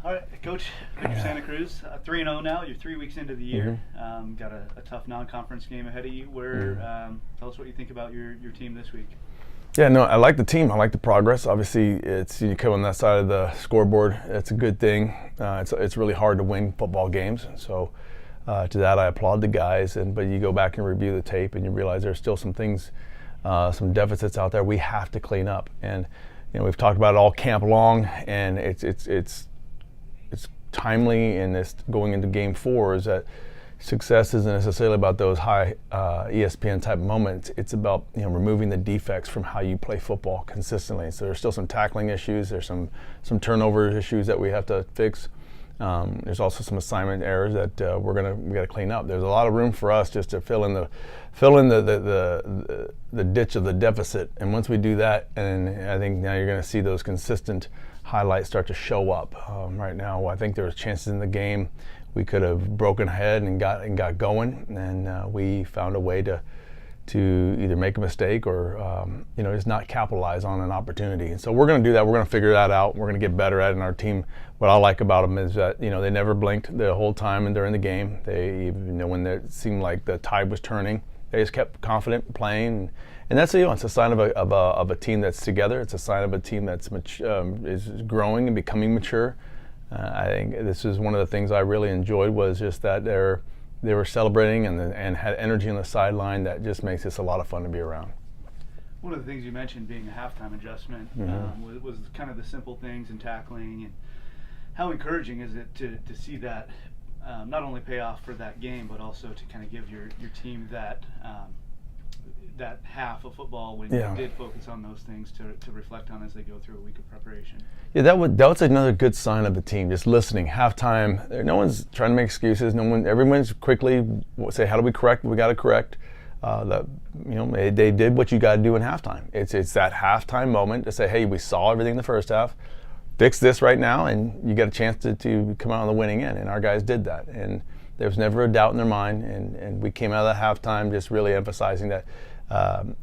All right, Coach Victor Santa Cruz, 3-0 now. You're 3 weeks into the year. Got a tough non-conference game ahead of you. Tell us what you think about your team this week. Yeah, no, I like the team. I like the progress. Obviously, you come on that side of the scoreboard. It's a good thing. It's really hard to win football games. So to that, I applaud the guys. But you go back and review the tape, and you realize there's still some things, some deficits out there we have to clean up. And we've talked about it all camp long, and it's timely in this going into game 4 is that success isn't necessarily about those high ESPN type moments. It's about removing the defects from how you play football consistently. So there's still some tackling issues. There's some turnover issues that we have to fix. There's also some assignment errors that we got to clean up. There's a lot of room for us just to fill in the ditch of the deficit. And once we do that, and I think now you're going to see those consistent highlights start to show up. Right now, I think there was chances in the game we could have broken ahead and got going, and we found a way to either make a mistake or just not capitalize on an opportunity. And so we're going to do that. We're going to figure that out. We're going to get better at it. And our team, what I like about them is that they never blinked the whole time and during the game. They even when it seemed like the tide was turning, they just kept confident playing. And that's it's a sign of a team that's together. It's a sign of a team that's is growing and becoming mature. I think this is one of the things I really enjoyed was just that they were celebrating and had energy on the sideline that just makes this a lot of fun to be around. One of the things you mentioned being a halftime adjustment was kind of the simple things in tackling, and how encouraging is it to see that not only pay off for that game, but also to kind of give your team that half of football when you did focus on those things to reflect on as they go through a week of preparation. Yeah, that was another good sign of the team. Just listening, halftime. No one's trying to make excuses. Everyone's quickly say, "How do we correct? We got to correct." They did what you got to do in halftime. It's that halftime moment to say, "Hey, we saw everything in the first half. Fix this right now, and you got a chance to come out on the winning end." And our guys did that, and there was never a doubt in their mind. And we came out of that halftime just really emphasizing that.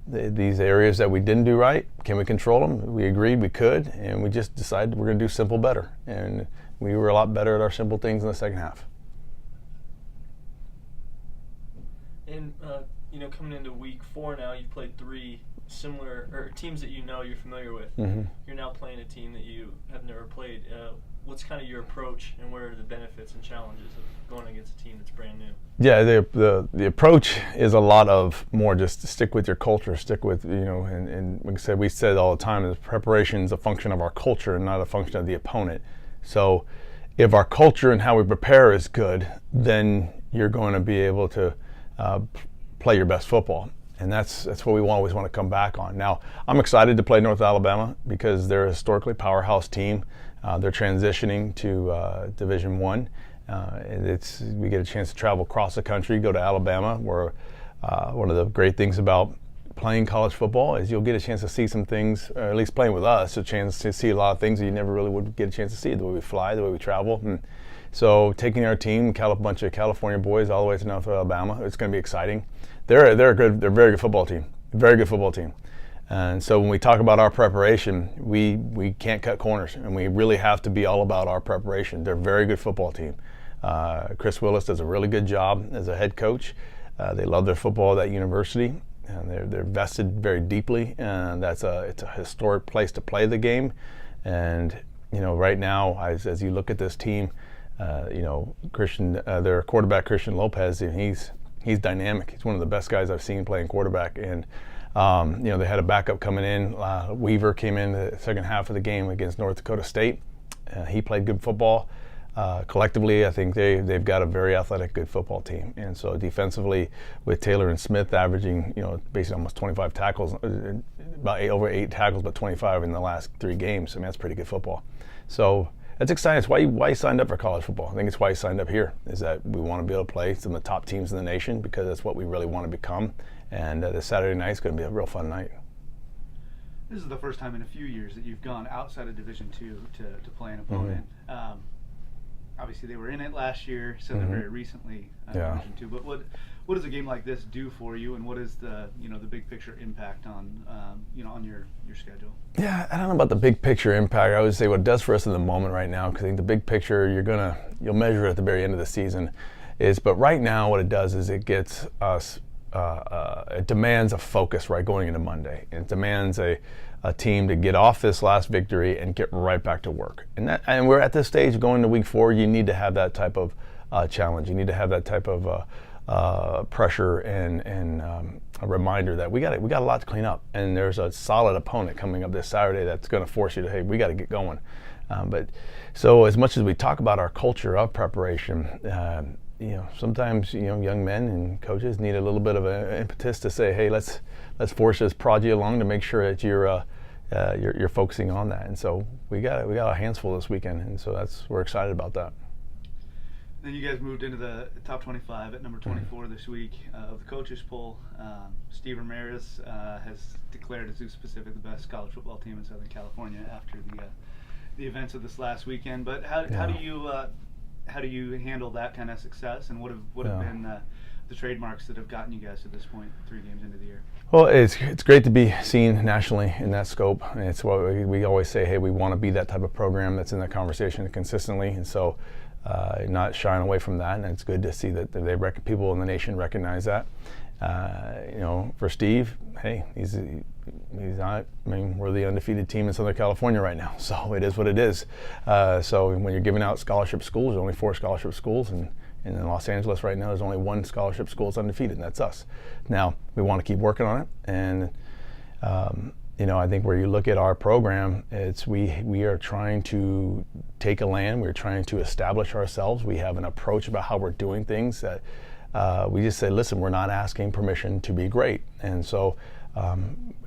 These areas that we didn't do right, can we control them? We agreed we could, and we just decided we're going to do simple better. And we were a lot better at our simple things in the second half. And coming into week 4 now, you've played 3 similar teams that you're familiar with. Mm-hmm. You're now playing a team that you have never played. What's kind of your approach, and what are the benefits and challenges of going against a team that's brand new? Yeah, the approach is a lot of more just to stick with your culture, stick with, and like I said, we said all the time that preparation is a function of our culture and not a function of the opponent. So if our culture and how we prepare is good, then you're going to be able to play your best football. And that's what we always want to come back on. Now, I'm excited to play North Alabama because they're a historically powerhouse team. They're transitioning to Division I. We get a chance to travel across the country, go to Alabama, where one of the great things about playing college football is you'll get a chance to see some things, or at least playing with us, a chance to see a lot of things that you never really would get a chance to see, the way we fly, the way we travel. And so taking our team, a bunch of California boys all the way to North Alabama, it's going to be exciting. They're a very good football team, very good football team. And so when we talk about our preparation, we can't cut corners, and we really have to be all about our preparation. They're a very good football team. Chris Willis does a really good job as a head coach. They love their football at that university, and they're vested very deeply. And it's a historic place to play the game. And right now, as you look at this team, their quarterback Christian Lopez, and he's dynamic. He's one of the best guys I've seen playing quarterback. And they had a backup coming in. Weaver came in the second half of the game against North Dakota State. He played good football. Collectively, I think they've got a very athletic, good football team. And so defensively, with Taylor and Smith averaging, basically almost 25 tackles, over 8 tackles, but 25 in the last 3 games. I mean, that's pretty good football. So that's exciting. It's why you signed up for college football. I think it's why you signed up here, is that we want to be able to play some of the top teams in the nation because that's what we really want to become. And this Saturday night is going to be a real fun night. This is the first time in a few years that you've gone outside of Division II to play an opponent. Obviously, obviously they were in it last year, so they're very recently mentioned too. But what does a game like this do for you, and what is the the big picture impact on on your schedule? Yeah, I don't know about the big picture impact. I would say what it does for us in the moment right now, because I think the big picture you'll measure it at the very end of the season, but right now what it does is it gets us. It demands a focus right going into Monday. It demands a team to get off this last victory and get right back to work. And we're at this stage going to week 4. You need to have that type of challenge. You need to have that type of pressure and a reminder that we got a lot to clean up. And there's a solid opponent coming up this Saturday that's going to force you to, hey, we got to get going. But so as much as we talk about our culture of preparation, sometimes young men and coaches need a little bit of an impetus to say, hey, let's force this project along to make sure that you're focusing on that. And so we got a handsful this weekend, and so we're excited about that. Then you guys moved into the top 25 at number 24 this week of the coaches poll. Steve Ramirez has declared Azusa Pacific the best college football team in Southern California after the events of this last weekend. But how do you handle that kind of success, and what have been the trademarks that have gotten you guys to this point, 3 games into the year? Well, it's great to be seen nationally in that scope. And it's what we always say, hey, we want to be that type of program that's in that conversation consistently, and so not shying away from that. And it's good to see that people in the nation recognize that. For Steve, hey, he's not. I mean, we're the undefeated team in Southern California right now, so it is what it is. So when you're giving out scholarship schools, there's only 4 scholarship schools, and in Los Angeles right now, there's only 1 scholarship school that's undefeated, and that's us. Now we want to keep working on it, and I think where you look at our program, it's we are trying to take a land. We're trying to establish ourselves. We have an approach about how we're doing things that we just say, listen, we're not asking permission to be great, and so.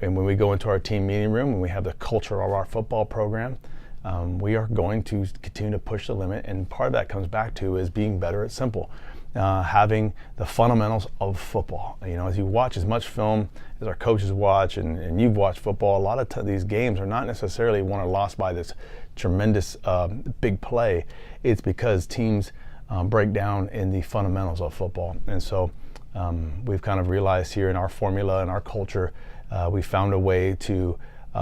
And when we go into our team meeting room and we have the culture of our football program, we are going to continue to push the limit. And part of that comes back to is being better at simple, having the fundamentals of football. As you watch as much film as our coaches watch, and you've watched football, a lot of these games are not necessarily won or lost by this tremendous big play. It's because teams break down in the fundamentals of football. And so we've kind of realized here in our formula and our culture, we found a way to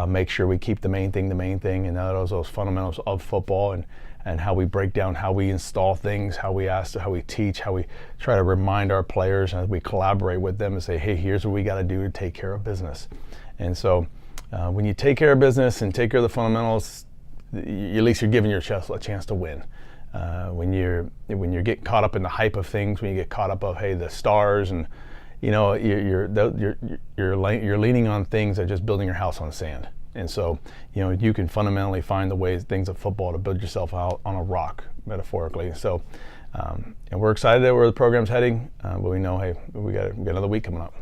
make sure we keep the main thing, and those fundamentals of football, and how we break down, how we install things, how we teach, how we try to remind our players, and we collaborate with them and say, hey, here's what we got to do to take care of business. And so when you take care of business and take care of the fundamentals, at least you're giving yourself a chance to win. When you get caught up in the hype of things, when you get caught up of, hey, the stars, and you're leaning on things that are just building your house on sand. And so you can fundamentally find the things of football to build yourself out on a rock, metaphorically. So and we're excited at where the program's heading, but we know, hey, we got another week coming up.